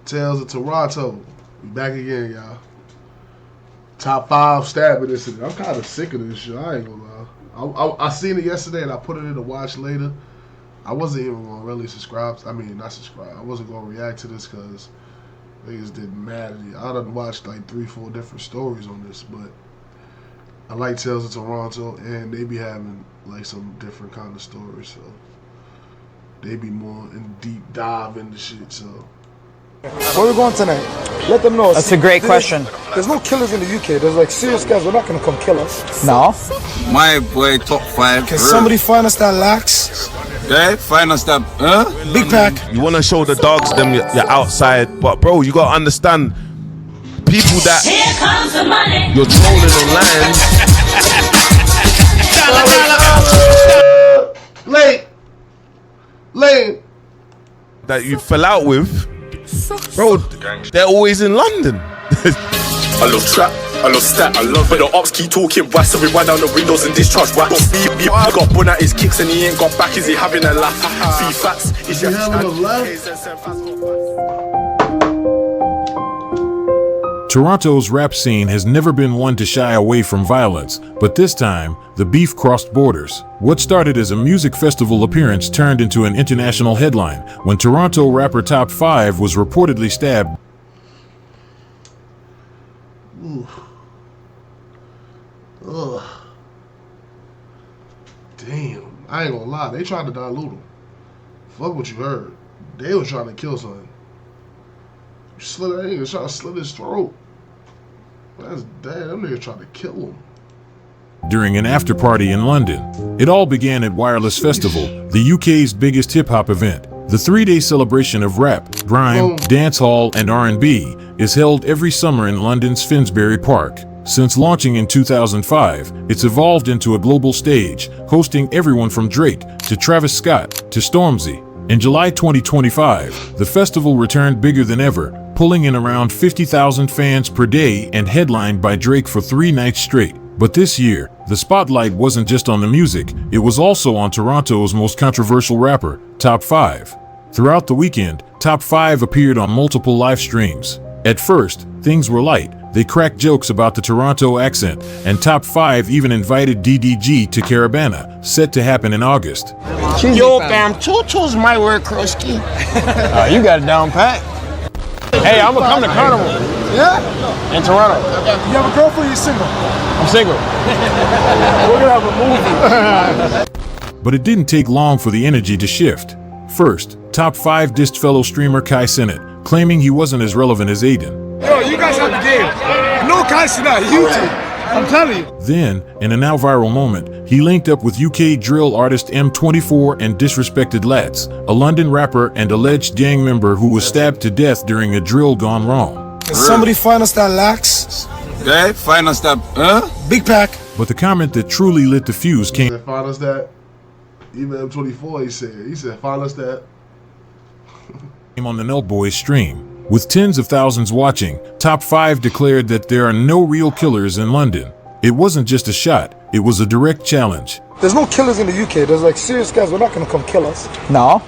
Tales of Toronto. We back again, y'all. Top 5 stabbing incident. I'm kind of sick of this shit. I ain't gonna lie. I seen it yesterday and I put it in to watch later. I wasn't even gonna really subscribe. I mean, not subscribe. I wasn't gonna react to this because niggas did mad. I done watched like 3-4 different stories on this, but I like Tales of Toronto, and they be having like some different kind of stories, so they be more in deep dive into shit. So where we going tonight? Let them know. That's a great question. There's no killers in the UK. There's like serious guys. We're not gonna come kill us. No. My boy, top 5. Can somebody find us that lax? Yeah, find us that, Big pack. You want to show the dogs them you're outside, but bro, you got to understand people that Here comes the money. you're trolling online. Lane. That you fell out with, bro, they're always in London. I love trap, I love stat, I love when the ops keep talking. Why so we wind down the windows and discharge raps. I got bun at his kicks and he ain't got back. Is he having a laugh? See facts, he's He having a laugh? Toronto's rap scene has never been one to shy away from violence, but this time, the beef crossed borders. What started as a music festival appearance turned into an international headline when Toronto rapper Top5 was reportedly stabbed. Ooh. Ugh. Damn. I ain't gonna lie. They tried to dilute him. Fuck what you heard. They was trying to kill something. They niggas trying to slit his throat. That's damn. Them niggas tried to kill him. During an after-party in London. It all began at Wireless Festival, the UK's biggest hip-hop event. The 3-day celebration of rap, grime, dancehall, and R&B is held every summer in London's Finsbury Park. Since launching in 2005, it's evolved into a global stage, hosting everyone from Drake to Travis Scott to Stormzy. In July 2025, the festival returned bigger than ever, pulling in around 50,000 fans per day and headlined by Drake for 3 nights straight. But this year, the spotlight wasn't just on the music, it was also on Toronto's most controversial rapper, Top5. Throughout the weekend, Top5 appeared on multiple live streams. At first, things were light. They cracked jokes about the Toronto accent, and Top5 even invited DDG to Caravana, set to happen in August. Yo, fam, choo-choo's my word, Krusky. You got it down pat. Hey, I'm gonna come to Carnival. Yeah? In Toronto. You have a girlfriend or you single? I'm single. We're gonna have a movie. But it didn't take long for the energy to shift. First, Top5 dissed fellow streamer Kai Cenat, claiming he wasn't as relevant as Aiden. Yo, you guys have the game. No guys tonight, YouTube. I'm telling you. Then, in a now viral moment, he linked up with UK drill artist M24 and disrespected Lats, a London rapper and alleged gang member who was stabbed to death during a drill gone wrong. Can somebody find us that lax? Yeah, find us that, Big pack. But the comment that truly lit the fuse came Find us that. Even M24, he said, find us that. on the Nelt Boys stream. With tens of thousands watching, Top5 declared that there are no real killers in London. It wasn't just a shot, it was a direct challenge. There's no killers in the UK. There's like serious guys. We're not gonna come kill us. No.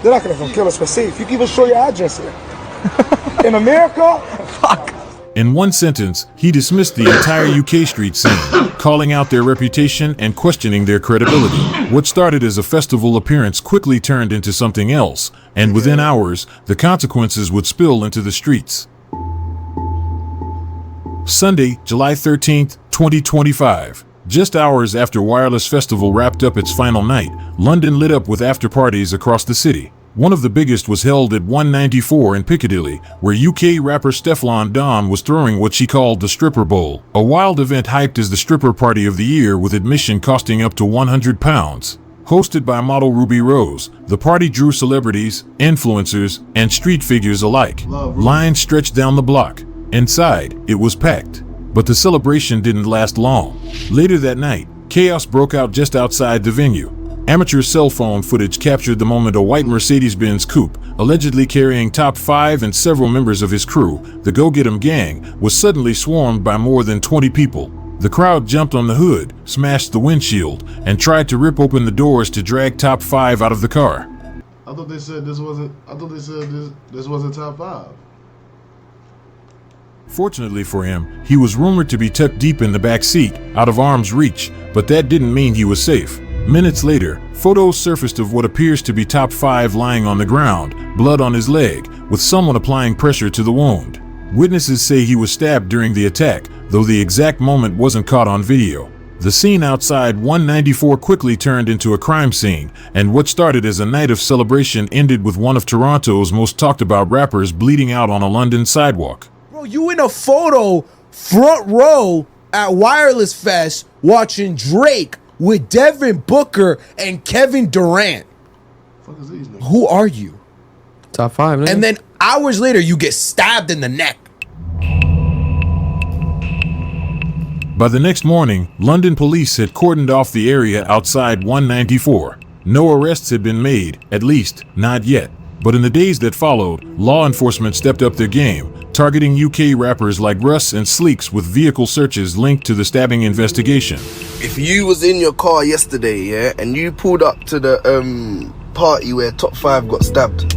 They're not gonna come kill us. We're safe. You can even show your address here. In America? Fuck. In one sentence, he dismissed the entire UK street scene, calling out their reputation and questioning their credibility. What started as a festival appearance quickly turned into something else, and within hours, the consequences would spill into the streets. Sunday, July 13th, 2025. Just hours after Wireless Festival wrapped up its final night, London lit up with after-parties across the city. One of the biggest was held at 194 in Piccadilly, where UK rapper Stefflon Don was throwing what she called the Stripper Bowl, a wild event hyped as the stripper party of the year with admission costing up to £100. Hosted by model Ruby Rose, the party drew celebrities, influencers, and street figures alike. Lines stretched down the block. Inside, it was packed. But the celebration didn't last long. Later that night, chaos broke out just outside the venue. Amateur cell phone footage captured the moment a white Mercedes-Benz coupe, allegedly carrying Top5 and several members of his crew, the Go Get 'Em gang, was suddenly swarmed by more than 20 people. The crowd jumped on the hood, smashed the windshield, and tried to rip open the doors to drag Top5 out of the car. I thought they said this wasn't. I thought they said this wasn't top 5. Fortunately for him, he was rumored to be tucked deep in the back seat, out of arm's reach, but that didn't mean he was safe. Minutes later, photos surfaced of what appears to be Top 5 lying on the ground, blood on his leg, with someone applying pressure to the wound. Witnesses say he was stabbed during the attack, though the exact moment wasn't caught on video. The scene outside 194 quickly turned into a crime scene, and what started as a night of celebration ended with one of Toronto's most talked about rappers bleeding out on a London sidewalk. Bro, you in a photo, front row at Wireless Fest, watching Drake with Devin Booker and Kevin Durant. Fuck is these niggas? Who are you? Top 5, nigga. And then hours later, you get stabbed in the neck. By the next morning, London police had cordoned off the area outside 194. No arrests had been made, at least not yet. But in the days that followed, law enforcement stepped up their game, targeting UK rappers like Russ and Sleeks with vehicle searches linked to the stabbing investigation. If you was in your car yesterday, yeah, and you pulled up to the party where Top 5 got stabbed,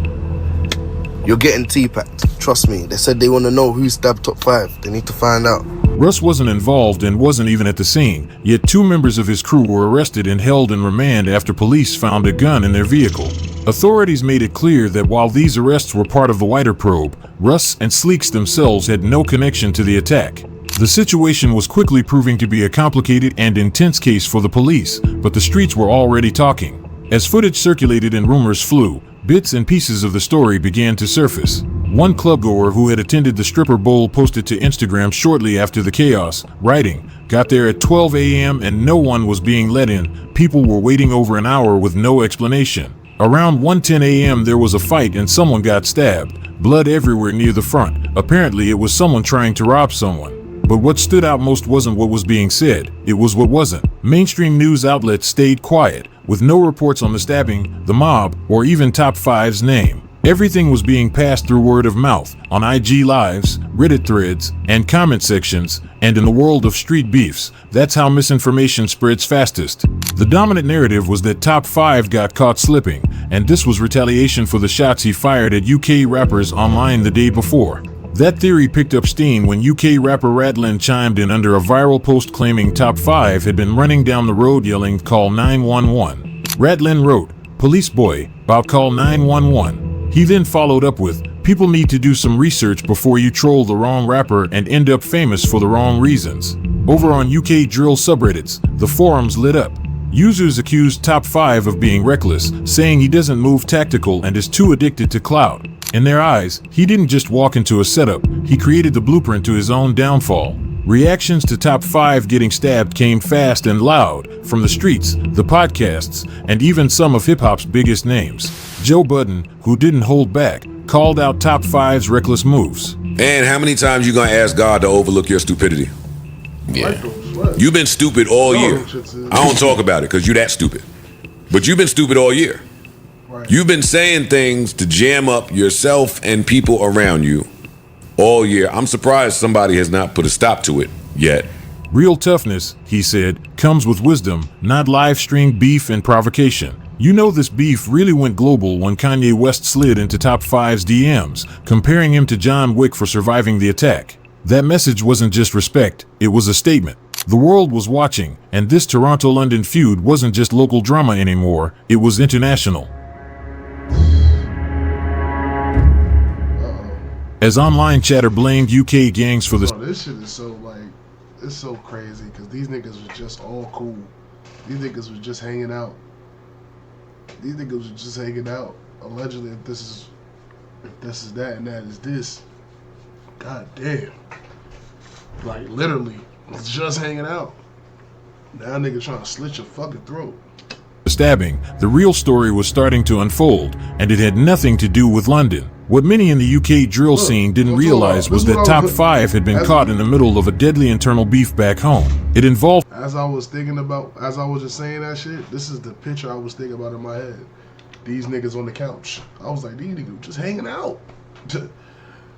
you're getting T-packed. Trust me. They said they want to know who stabbed Top 5. They need to find out. Russ wasn't involved and wasn't even at the scene, yet 2 members of his crew were arrested and held in remand after police found a gun in their vehicle. Authorities made it clear that while these arrests were part of the wider probe, Russ and Sleeks themselves had no connection to the attack. The situation was quickly proving to be a complicated and intense case for the police, but the streets were already talking. As footage circulated and rumors flew, bits and pieces of the story began to surface. One clubgoer who had attended the stripper bowl posted to Instagram shortly after the chaos, writing, "Got there at 12 a.m. and no one was being let in. People were waiting over an hour with no explanation. Around 1:10 a.m. there was a fight and someone got stabbed. Blood everywhere near the front. Apparently it was someone trying to rob someone." But what stood out most wasn't what was being said, it was what wasn't. Mainstream news outlets stayed quiet, with no reports on the stabbing, the mob, or even Top 5's name. Everything was being passed through word of mouth, on IG Lives, Reddit threads, and comment sections, and in the world of street beefs, that's how misinformation spreads fastest. The dominant narrative was that Top 5 got caught slipping, and this was retaliation for the shots he fired at UK rappers online the day before. That theory picked up steam when UK rapper Ratlin chimed in under a viral post claiming Top 5 had been running down the road yelling, "Call 911. Ratlin wrote, "Police boy, about call 911. He then followed up with, "People need to do some research before you troll the wrong rapper and end up famous for the wrong reasons." Over on UK drill subreddits, the forums lit up. Users accused Top 5 of being reckless, saying he doesn't move tactical and is too addicted to clout. In their eyes, he didn't just walk into a setup, he created the blueprint to his own downfall. Reactions to Top 5 getting stabbed came fast and loud, from the streets, the podcasts, and even some of hip-hop's biggest names. Joe Budden, who didn't hold back, called out Top 5's reckless moves. And how many times you gonna ask God to overlook your stupidity? Yeah. You've been stupid all year. I don't talk about it because you're that stupid. But you've been stupid all year. You've been saying things to jam up yourself and people around you all year. I'm surprised somebody has not put a stop to it yet. Real toughness, he said, comes with wisdom, not live-stream beef and provocation. You know this beef really went global when Kanye West slid into Top 5's DMs, comparing him to John Wick for surviving the attack. That message wasn't just respect, it was a statement. The world was watching, and this Toronto-London feud wasn't just local drama anymore, it was international. As online chatter blamed UK gangs for this. This shit is so it's so crazy because these niggas was just all cool. These niggas was just hanging out. Allegedly, if this is that and that is this. God damn. Like literally, it's just hanging out. Now nigga trying to slit your fucking throat. Stabbing, the real story was starting to unfold, and it had nothing to do with London. What many in the UK drill scene didn't realize was that Top 5 had been caught in the middle of a deadly internal beef back home. It involved. As I was just saying that shit, this is the picture I was thinking about in my head. These niggas on the couch. I was like, these niggas just hanging out. That's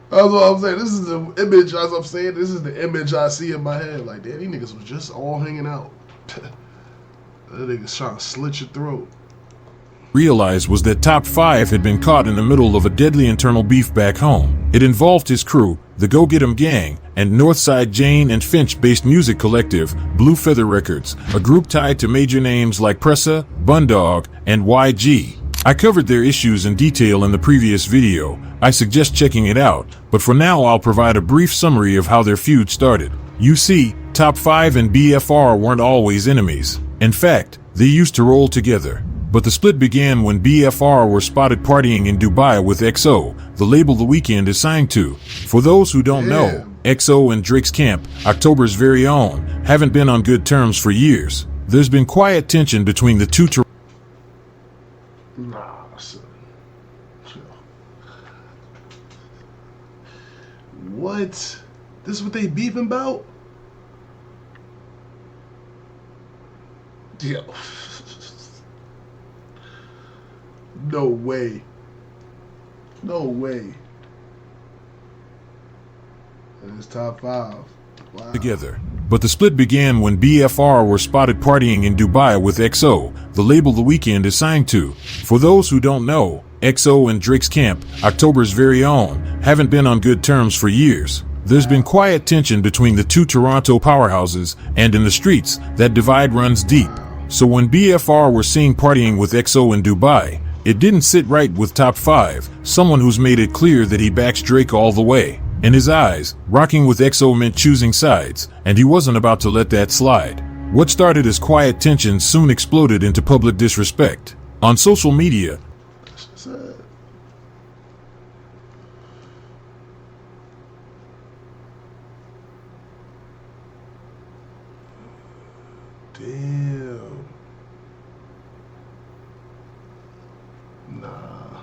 what I'm saying. This is the image, as I'm saying, this is the image I see in my head. Like, damn, these niggas was just all hanging out. That niggas trying to slit your throat. realized was that Top 5 had been caught in the middle of a deadly internal beef back home. It involved his crew, the Go Get 'Em Gang, and Northside Jane and Finch-based music collective, Blue Feather Records, a group tied to major names like Pressa, Bundog, and YG. I covered their issues in detail in the previous video. I suggest checking it out, but for now I'll provide a brief summary of how their feud started. You see, Top 5 and BFR weren't always enemies. In fact, they used to roll together. But the split began when BFR were spotted partying in Dubai with XO, the label The Weeknd is signed to. For those who don't know, XO and Drake's camp, October's very own, haven't been on good terms for years. There's been quiet tension between the two. Nah, son. What? This is what they beefing about? Yo. No way. No way. And it's Top 5. Wow. Together. But the split began when BFR were spotted partying in Dubai with XO, the label The Weeknd is signed to. For those who don't know, XO and Drake's camp, October's very own, haven't been on good terms for years. There's been quiet tension between the two Toronto powerhouses, and in the streets, that divide runs deep. So when BFR were seen partying with XO in Dubai, it didn't sit right with Top 5, someone who's made it clear that he backs Drake all the way. In his eyes, rocking with XO meant choosing sides, and he wasn't about to let that slide. What started as quiet tension soon exploded into public disrespect. On social media, damn. Nah.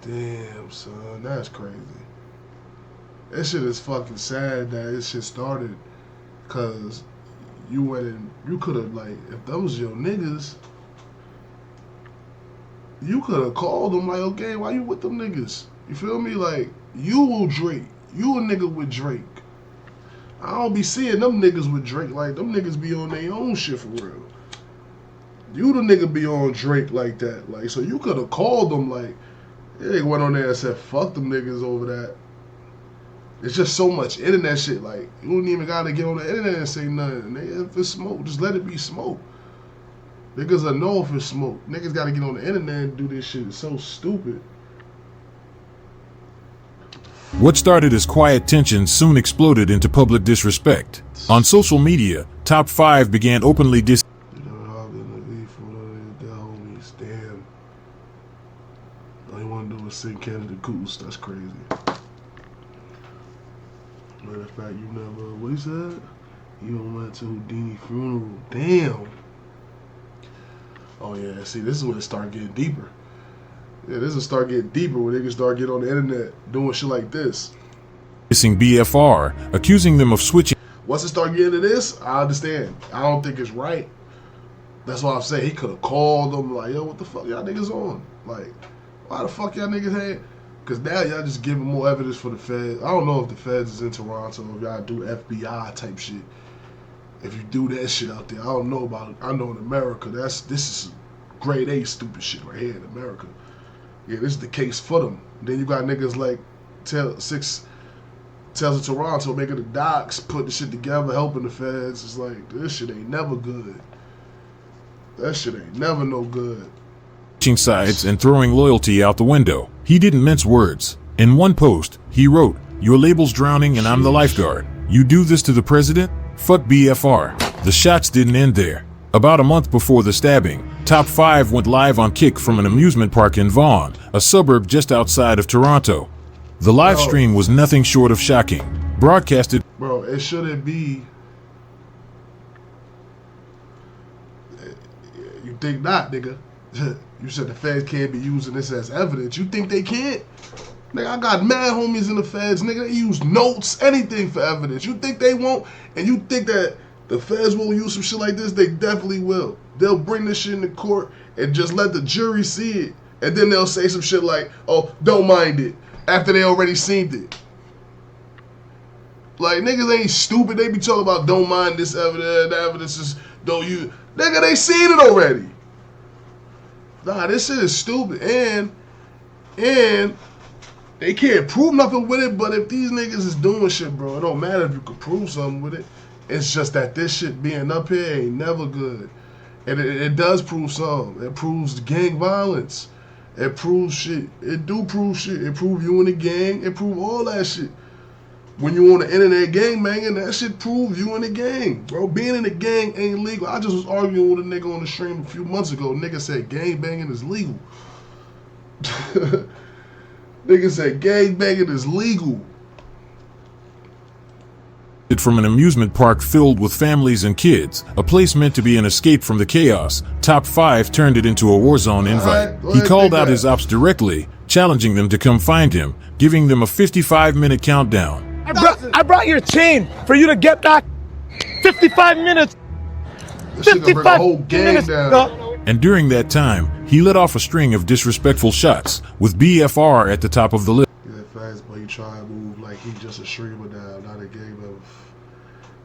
Damn, son. That's crazy. That shit is fucking sad that this shit started because you went and you could have, like, if those your niggas, you could have called them like, okay, why you with them niggas? You feel me? Like, you will Drake. You a nigga with Drake. I don't be seeing them niggas with Drake. Like, them niggas be on their own shit for real. You the nigga be on Drake like that. Like, so you could have called them like, they went on there and said, fuck them niggas over that. It's just so much internet shit. Like, you don't even gotta get on the internet and say nothing. Nigga, if it's smoke, just let it be smoke. Niggas will know if it's smoke. Niggas gotta get on the internet and do this shit. It's so stupid. what started as quiet tension soon exploded into public disrespect. On social media, Top 5 began openly All you want to do is sing Canada Goose. That's crazy. Matter of fact, you never, what he said? You went to Houdini funeral. Damn. Oh yeah, see, this is when it start getting deeper. Yeah, this will start getting deeper when niggas start getting on the internet doing shit like this. dissing BFR, accusing them of switching. Once it start getting to this, I understand. I don't think it's right. That's why I'm saying he could have called them like, yo, what the fuck y'all niggas on? Like, why the fuck y'all niggas had? Because now y'all just giving more evidence for the feds. I don't know if the feds is in Toronto, if y'all do FBI type shit. If you do that shit out there, I don't know about it. I know in America, this is grade A stupid shit right here in America. Yeah, this is the case for them. Then you got niggas like Tales of Toronto making the docs, putting the shit together, helping the feds. It's like, this shit ain't never good. That shit ain't never no good. Switching sides and throwing loyalty out the window. He didn't mince words. In one post, he wrote, "Your label's drowning and I'm the lifeguard. You do this to the president? Fuck BFR." The shots didn't end there. About a month before the stabbing, Top 5 went live on Kick from an amusement park in Vaughan, a suburb just outside of Toronto. The live stream was nothing short of shocking. Broadcasted. Bro, it shouldn't be. You think not, nigga? You said the feds can't be using this as evidence. You think they can't? Nigga, I got mad homies in the feds, nigga. They use notes, anything for evidence. You think they won't? And you think that the feds won't use some shit like this? They definitely will. They'll bring this shit into court and just let the jury see it. And then they'll say some shit like, oh, don't mind it, after they already seen it. Like, niggas ain't stupid. They be talking about don't mind this evidence, the evidence is, don't use. Nigga, they seen it already. Nah, this shit is stupid. And they can't prove nothing with it, but if these niggas is doing shit, bro, it don't matter if you can prove something with it. It's just that this shit being up here ain't never good. And it does prove something. It proves gang violence. It proves shit. It do prove shit. It prove you in the gang. It prove all that shit. When you on the internet gang banging, that shit proves you in the gang. Bro, being in the gang ain't legal. I just was arguing with a nigga on the stream a few months ago. Nigga said gang banging is legal. Nigga said gang banging is legal. From an amusement park filled with families and kids, a place meant to be an escape from the chaos, Top 5 turned it into a war zone invite. He called out his ops directly, challenging them to come find him, giving them a 55-minute countdown. I brought your chain for you to get back. 55 minutes. 55 whole minutes. Down. And during that time, he let off a string of disrespectful shots, with BFR at the top of the list. That fast, but he try to move like he just a streamer now, not a game of.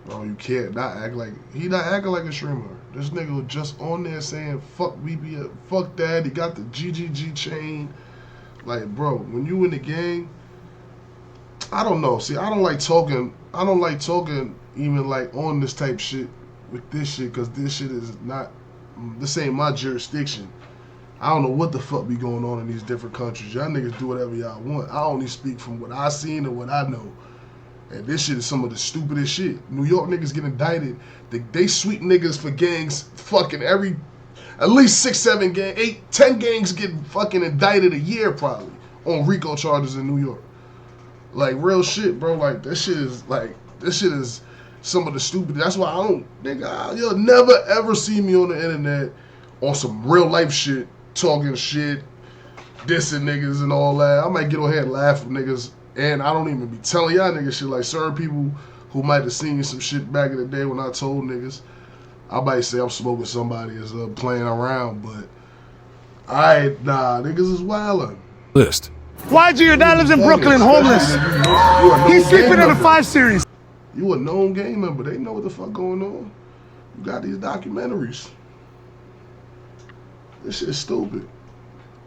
Bro, you can't not act like he not acting like a streamer. This nigga was just on there saying fuck BB, fuck that. He got the GGG chain. Like, bro, when you in the gang. I don't know. See, I don't like talking even like on this type shit with this shit because this shit is not, this ain't my jurisdiction. I don't know what the fuck be going on in these different countries. Y'all niggas do whatever y'all want. I only speak from what I seen and what I know. And this shit is some of the stupidest shit. New York niggas get indicted. They sweep niggas for gangs fucking at least 6, 7 gangs, 8, 10 gangs get fucking indicted a year probably on RICO charges in New York. Like, real shit, bro. Like, this shit is some of the stupid. That's why I don't, nigga, you'll never ever see me on the internet on some real life shit, talking shit, dissing niggas and all that. I might get on here and laugh at niggas, and I don't even be telling y'all niggas shit. Like, certain people who might have seen some shit back in the day when I told niggas, I might say I'm smoking somebody as playing around, but niggas is wildin'. List. YG, your dad lives in Brooklyn, homeless. He's sleeping in a 5 Series. You a known gang member. They know what the fuck going on. You got these documentaries. This shit is stupid.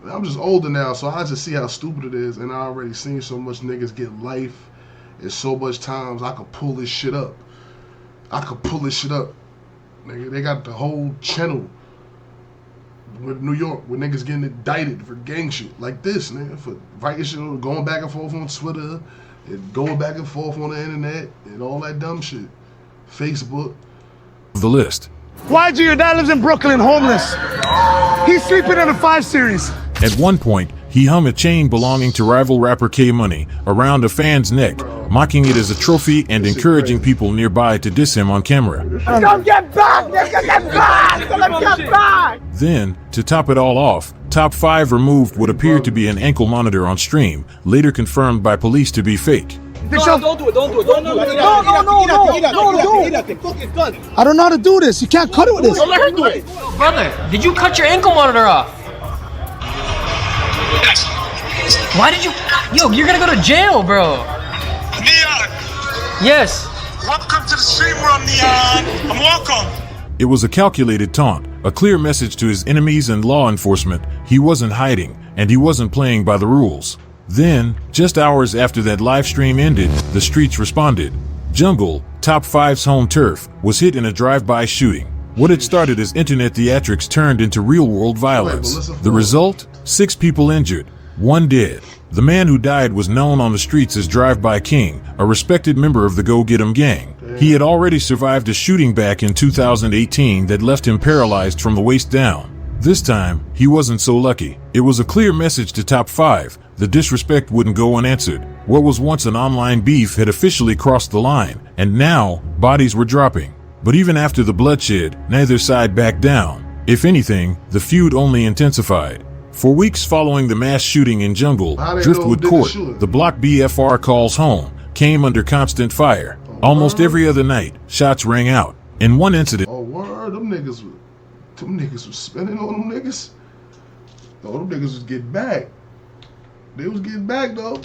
I'm just older now, so I just see how stupid it is, and I already seen so much niggas get life, and so much times I could pull this shit up. Nigga, they got the whole channel with New York, where niggas getting indicted for gang shit like this, nigga, for fighting shit, going back and forth on Twitter, and going back and forth on the internet, and all that dumb shit. Facebook. The list. YG, your dad lives in Brooklyn, homeless. He's sleeping in a 5 Series. At one point, he hung a chain belonging to rival rapper K-Money around a fan's neck, mocking it as a trophy and encouraging people nearby to diss him on camera. Come get back, nigga, get back! Come get back! Then, to top it all off, Top 5 removed what appeared to be an ankle monitor on stream, later confirmed by police to be fake. No, don't do it. No, I don't know how to do this. You can't cut it with this. Don't let her do it. Brother, did you cut your ankle monitor off? Why did you? Yo, you're gonna go to jail, bro. Neon. Yes. Welcome to the stream world, Neon. I'm welcome. It was a calculated taunt, a clear message to his enemies and law enforcement. He wasn't hiding, and he wasn't playing by the rules. Then, just hours after that live stream ended, the streets responded. Jungle, Top 5's home turf, was hit in a drive-by shooting. What had started as internet theatrics turned into real-world violence. The result? 6 people injured, 1 dead. The man who died was known on the streets as Drive-By King, a respected member of the Go Get 'Em gang. He had already survived a shooting back in 2018 that left him paralyzed from the waist down. This time, he wasn't so lucky. It was a clear message to Top 5. The disrespect wouldn't go unanswered. What was once an online beef had officially crossed the line, and now bodies were dropping. But even after the bloodshed, neither side backed down. If anything, the feud only intensified. For weeks following the mass shooting in Jungle, Driftwood Court, the block BFR calls home, came under constant fire. Almost every other night, shots rang out. In one incident, oh word, them niggas was spinning on them niggas. Oh, them niggas was getting back. They was getting back though.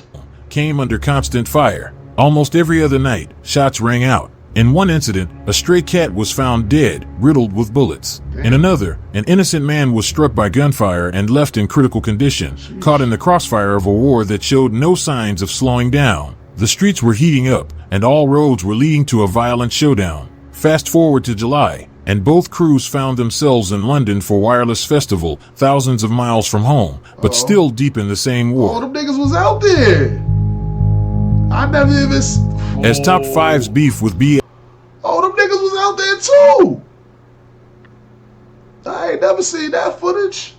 Came under constant fire. Almost every other night, shots rang out. In one incident, a stray cat was found dead, riddled with bullets. In another, an innocent man was struck by gunfire and left in critical condition, caught in the crossfire of a war that showed no signs of slowing down. The streets were heating up, and all roads were leading to a violent showdown. Fast forward to July, and both crews found themselves in London for Wireless Festival, thousands of miles from home, but still deep in the same war. Oh, them niggas was out there. I never even... As Top 5's beef with BFR... Oh, them niggas was out there too. I ain't never seen that footage.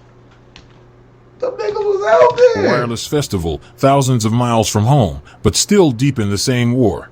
Them niggas was out there. Wireless Festival, thousands of miles from home, but still deep in the same war.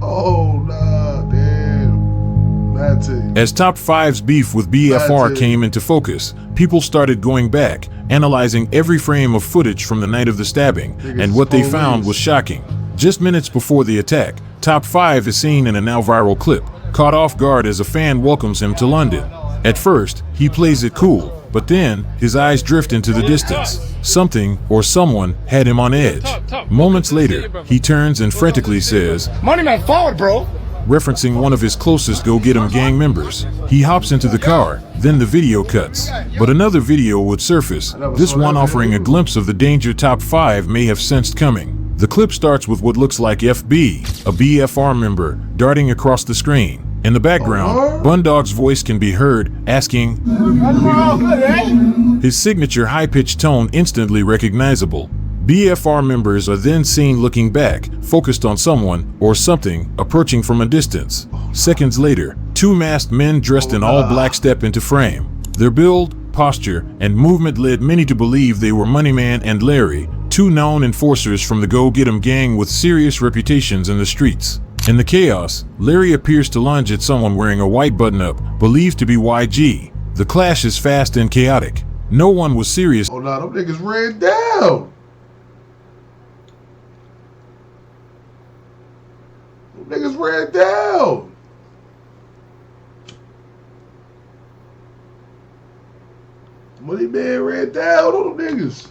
Oh, nah, damn. Mad As Top 5's beef with BFR came into focus, people started going back, analyzing every frame of footage from the night of the stabbing, and what they found was shocking. Just minutes before the attack, Top 5 is seen in a now viral clip, caught off guard as a fan welcomes him to London. At first, he plays it cool, but then his eyes drift into the distance. Something or someone had him on edge. Moments later, he turns and frantically says, "Money man forward, bro." Referencing one of his closest Go Get 'Em gang members. He hops into the car, then the video cuts. But another video would surface, this one offering a glimpse of the danger Top 5 may have sensed coming. The clip starts with what looks like FB, a BFR member, darting across the screen. In the background, Bundog's voice can be heard, asking, his signature high-pitched tone instantly recognizable. BFR members are then seen looking back, focused on someone or something approaching from a distance. Seconds later, two masked men dressed in all black step into frame. Their build, posture, and movement led many to believe they were Moneyman and Larry, two known enforcers from the Go Get 'Em gang with serious reputations in the streets. In the chaos, Larry appears to lunge at someone wearing a white button-up, believed to be YG. The clash is fast and chaotic. No one was serious. Oh, nah, them niggas ran down. Them niggas ran down. Money man ran down on them niggas.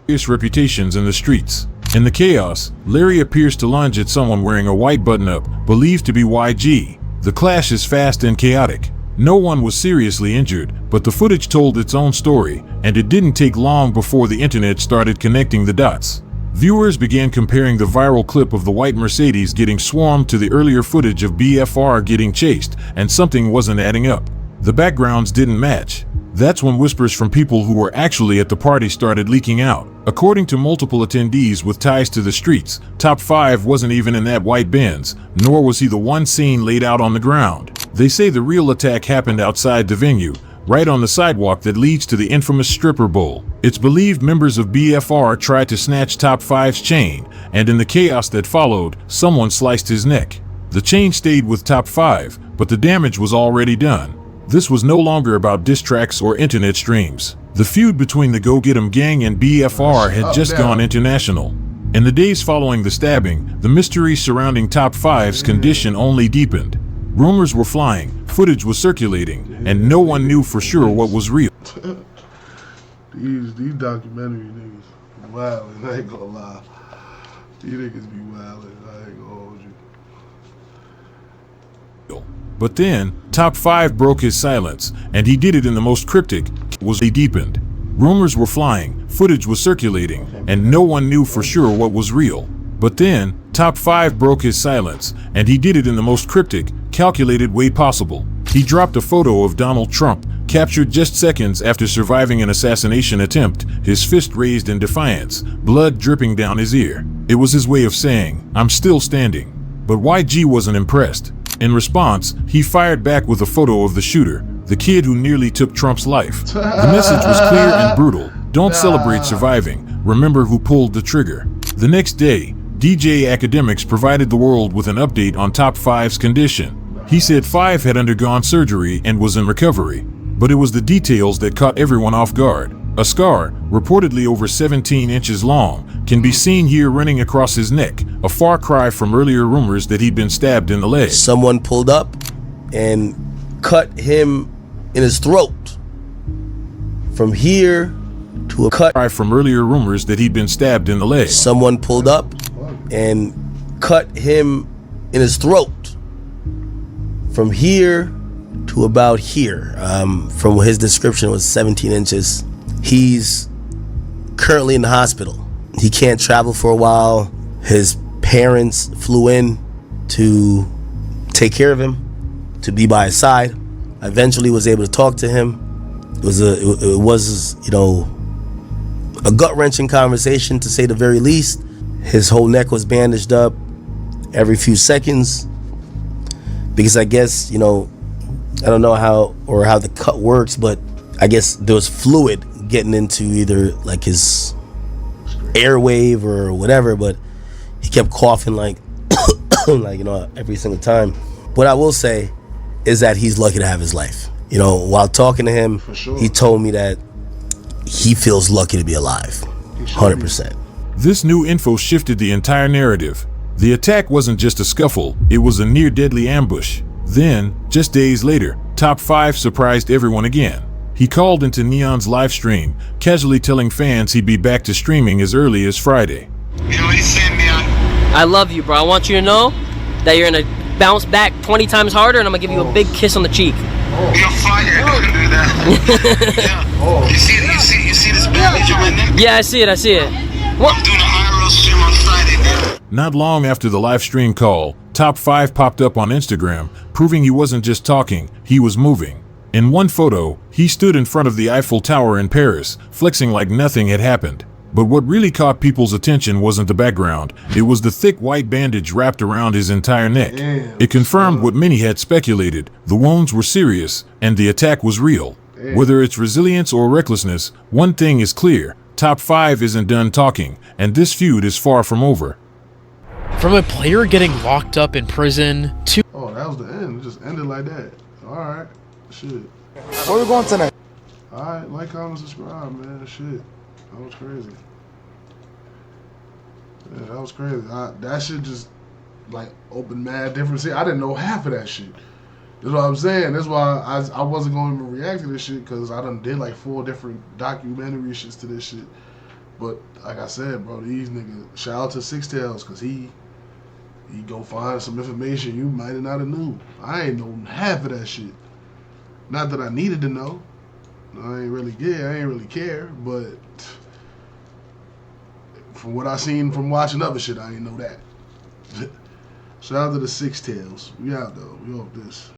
Serious reputations in the streets. In the chaos, Larry appears to lunge at someone wearing a white button-up, believed to be YG. The clash is fast and chaotic. No one was seriously injured, but the footage told its own story, and it didn't take long before the internet started connecting the dots. Viewers began comparing the viral clip of the white Mercedes getting swarmed to the earlier footage of BFR getting chased, and something wasn't adding up. The backgrounds didn't match. That's when whispers from people who were actually at the party started leaking out. According to multiple attendees with ties to the streets, Top 5 wasn't even in that white Benz, nor was he the one seen laid out on the ground. They say the real attack happened outside the venue, right on the sidewalk that leads to the infamous stripper bowl. It's believed members of BFR tried to snatch Top 5's chain, and in the chaos that followed, someone sliced his neck. The chain stayed with Top 5, but the damage was already done. This was no longer about diss tracks or internet streams. The feud between the Go Get 'Em gang and BFR had just gone international. In the days following the stabbing, the mystery surrounding Top 5's condition only deepened. Rumors were flying, footage was circulating, and no one knew for sure what was real. These documentary niggas wildin', I ain't gonna lie. These niggas be wildin', I ain't gonna hold you. But then, Top 5 broke his silence, and he did it in the most cryptic, was they deepened. Rumors were flying, footage was circulating, and no one knew for sure what was real. But then, Top 5 broke his silence, and he did it in the most cryptic, calculated way possible. He dropped a photo of Donald Trump, captured just seconds after surviving an assassination attempt, his fist raised in defiance, blood dripping down his ear. It was his way of saying, "I'm still standing." But YG wasn't impressed. In response, he fired back with a photo of the shooter, the kid who nearly took Trump's life. The message was clear and brutal. Don't celebrate surviving. Remember who pulled the trigger. The next day, DJ Academics provided the world with an update on Top 5's condition. He said 5 had undergone surgery and was in recovery. But it was the details that caught everyone off guard. A scar, reportedly over 17 inches long, can be seen here running across his neck, a far cry from earlier rumors that he'd been stabbed in the leg. Someone pulled up and cut him in his throat. From here to a cut. From earlier rumors that he'd been stabbed in the leg. Someone pulled up and cut him in his throat. from here to about here. From his description, it was 17 inches. He's currently in the hospital. He can't travel for a while. His parents flew in to take care of him, to be by his side. I eventually was able to talk to him. It was you know, a gut-wrenching conversation, to say the very least. His whole neck was bandaged up every few seconds because I guess, you know, I don't know how the cut works, but I guess there was fluid getting into either like his airwave or whatever, but he kept coughing like like, you know, every single time. What I will say is that he's lucky to have his life. You know, while talking to him, he told me that he feels lucky to be alive. 100%. This new info shifted the entire narrative. The attack wasn't just a scuffle, it was a near-deadly ambush. Then, just days later, Top 5 surprised everyone again. He called into Neon's live stream, casually telling fans he'd be back to streaming as early as Friday. You know what he's saying, Neon? I love you, bro. I want you to know that you're gonna bounce back 20 times harder, and I'm gonna give you a big kiss on the cheek. You're fire. Don't do that. Yeah. You see this bandage on my neck? Yeah, I see it. What? I'm doing an IRL stream on Friday, man. Not long after the live stream call, Top 5 popped up on Instagram, proving he wasn't just talking, he was moving. In one photo, he stood in front of the Eiffel Tower in Paris, flexing like nothing had happened. But what really caught people's attention wasn't the background, it was the thick white bandage wrapped around his entire neck. It confirmed what many had speculated: the wounds were serious, and the attack was real. Whether it's resilience or recklessness, one thing is clear: Top 5 isn't done talking, and this feud is far from over. From a player getting locked up in prison to... Oh, that was the end. It just ended like that. Alright. Shit. Where we going tonight? Alright, like, comment, subscribe, man. Shit. That was crazy. Yeah, that was crazy. That shit just, like, opened mad different shit. I didn't know half of that shit. That's what I'm saying. That's why I wasn't going to even react to this shit, because I done did like 4 different documentary shits to this shit. But like I said, bro, these niggas, shout out to Six Tails, because he go find some information you might have not have knew. I ain't know half of that shit. Not that I needed to know. I ain't really care, but from what I seen from watching other shit, I ain't know that. Shout out to the Six Tails. We out though. We off this.